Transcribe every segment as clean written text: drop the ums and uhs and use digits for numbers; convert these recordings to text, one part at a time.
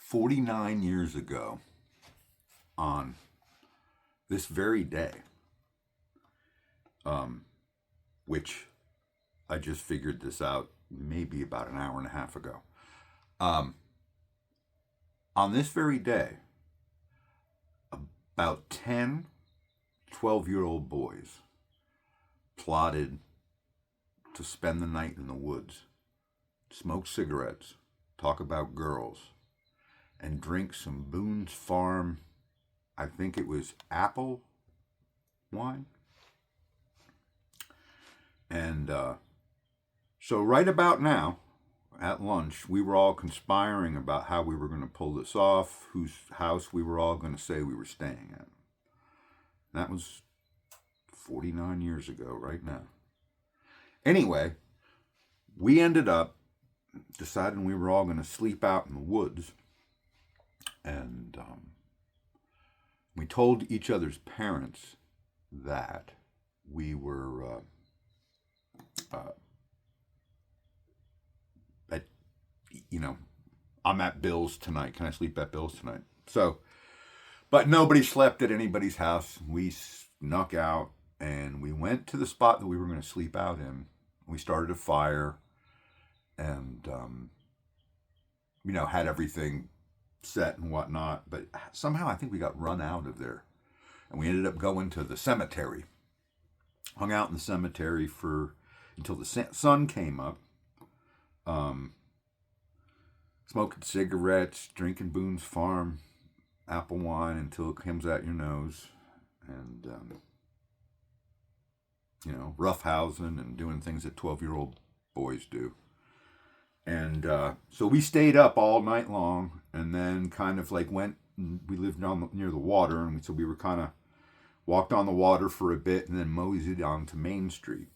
49 years ago, on this very day, which I just figured this out maybe about an hour and a half ago. On this very day, about 10, 12-year-old boys plotted to spend the night in the woods, smoke cigarettes, talk about girls, and drink some Boone's Farm, I think it was apple wine. And so right about now, at lunch, we were all conspiring about how we were going to pull this off, whose house we were all going to say we were staying at. That was 49 years ago right now. Anyway, we ended up deciding we were all going to sleep out in the woods. And we told each other's parents that we were I'm at Bill's tonight. Can I sleep at Bill's tonight? So, but nobody slept at anybody's house. We snuck out and we went to the spot that we were going to sleep out in. We started a fire and, had everything set and whatnot. But somehow I think we got run out of there. And we ended up going to the cemetery. Hung out in the cemetery until the sun came up. Smoking cigarettes, drinking Boone's Farm apple wine until it comes out your nose, and roughhousing and doing things that 12-year-old boys do. And so we stayed up all night long, and then kind of like went. We lived near the water, and so we were kind of walked on the water for a bit, and then moseyed on to Main Street.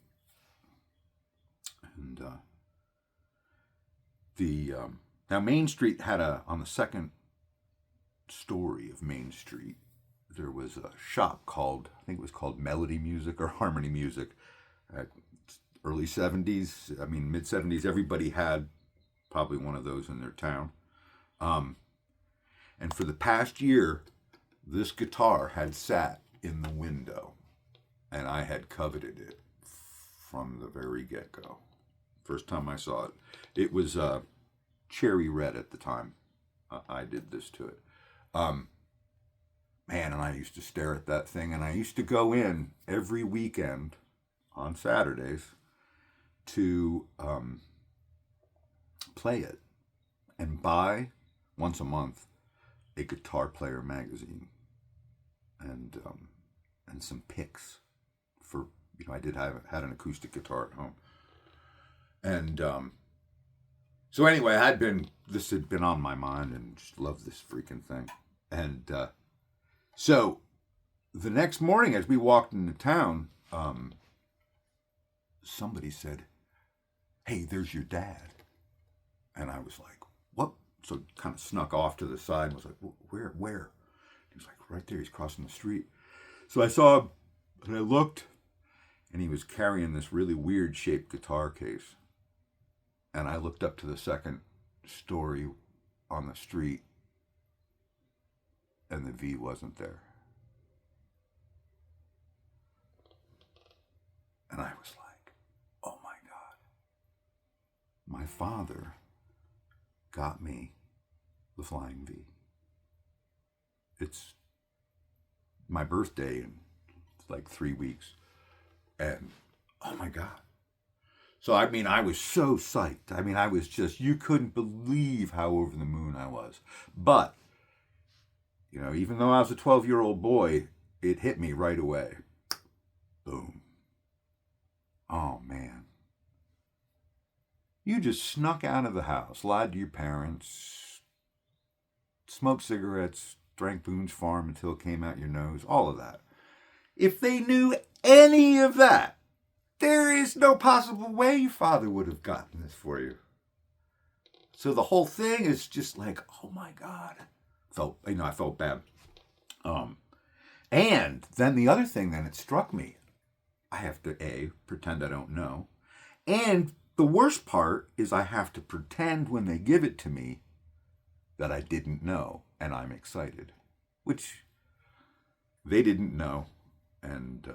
And now Main Street had on the second story of Main Street, there was a shop called, I think it was called Melody Music or Harmony Music. Early 70s, mid 70s, everybody had probably one of those in their town. And for the past year, this guitar had sat in the window, and I had coveted it from the very get-go. First time I saw it, it was cherry red at the time. I did this to it. And I used to stare at that thing, and I used to go in every weekend on Saturdays to play it and buy once a month a Guitar Player magazine and some picks for, I had an acoustic guitar at home. And so anyway, this had been on my mind and just loved this freaking thing. And so the next morning as we walked into town, somebody said, "Hey, there's your dad." And I was like, "What?" So kind of snuck off to the side and was like, "Where?" He was like, "Right there, he's crossing the street." So I saw him and I looked, and he was carrying this really weird shaped guitar case. And I looked up to the second story on the street, and the V wasn't there. And I was like, oh my God. My father got me the Flying V. It's my birthday in like 3 weeks. And oh my God. So, I was so psyched. I was just, you couldn't believe how over the moon I was. But, even though I was a 12-year-old boy, it hit me right away. Boom. Oh, man. You just snuck out of the house, lied to your parents, smoked cigarettes, drank Boone's Farm until it came out your nose, all of that. If they knew any of that, there is no possible way your father would have gotten this for you. So the whole thing is just like, oh my God. I felt bad. And then the other thing, then it struck me. I have to, pretend I don't know. And the worst part is I have to pretend when they give it to me that I didn't know, and I'm excited, which they didn't know, and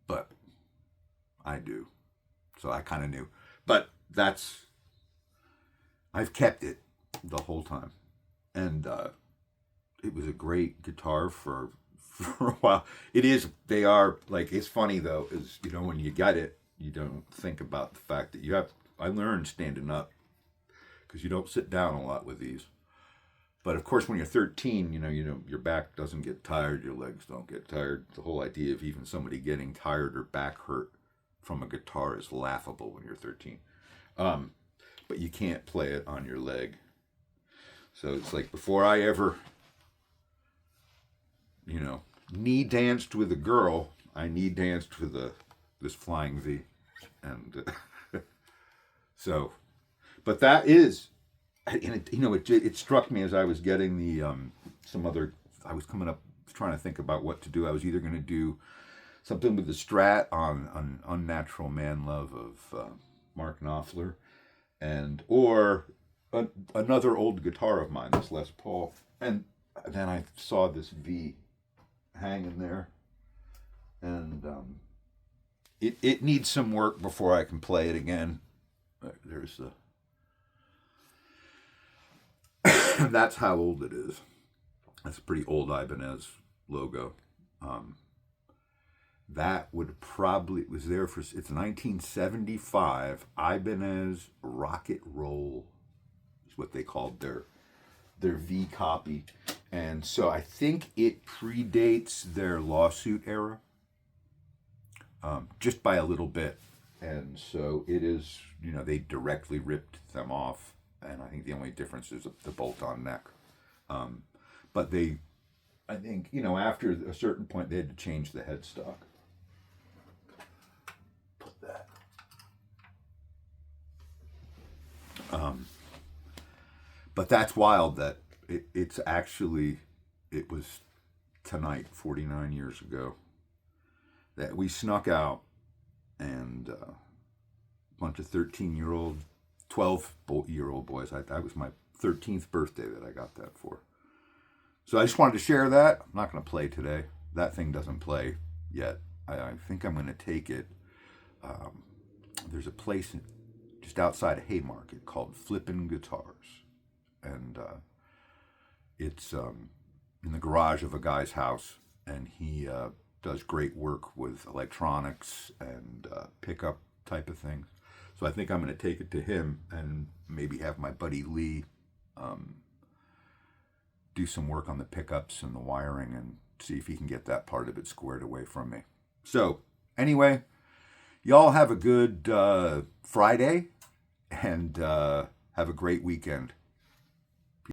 but I do, so I kind of knew. But I've kept it the whole time, and it was a great guitar for for a while. It is. They are like. It's funny though, is when you get it, you don't think about the fact that you have. I learned standing up because you don't sit down a lot with these. But of course, when you're 13, your back doesn't get tired, your legs don't get tired. The whole idea of even somebody getting tired or back hurt from a guitar is laughable when you're 13. But you can't play it on your leg. So it's like before I ever, knee danced with a girl, I knee danced with this Flying V, and so, but that is, and it struck me as I was getting the I was coming up trying to think about what to do. I was either going to do something with the Strat on Unnatural Man Love of Mark Knopfler, or another old guitar of mine, this Les Paul, and then I saw this V hanging there, and it needs some work before I can play it again. There's the that's how old it is. That's a pretty old Ibanez logo. That would probably, it was there for, it's 1975 Ibanez Rocket Roll is what they called their V copy. And so I think it predates their lawsuit era, just by a little bit. And so it is, they directly ripped them off. And I think the only difference is the bolt-on neck. But I think, after a certain point, they had to change the headstock. Put that. But that's wild that it was tonight, 49 years ago, that we snuck out, and a bunch of 13-year-old, 12-year-old boys. That was my 13th birthday that I got that for. So I just wanted to share that. I'm not going to play today. That thing doesn't play yet. I think I'm going to take it. There's a place just outside of Haymarket called Flippin' Guitars. And it's in the garage of a guy's house. And he does great work with electronics and pickup type of things. So I think I'm going to take it to him and maybe have my buddy Lee do some work on the pickups and the wiring and see if he can get that part of it squared away from me. So anyway, y'all have a good Friday and have a great weekend.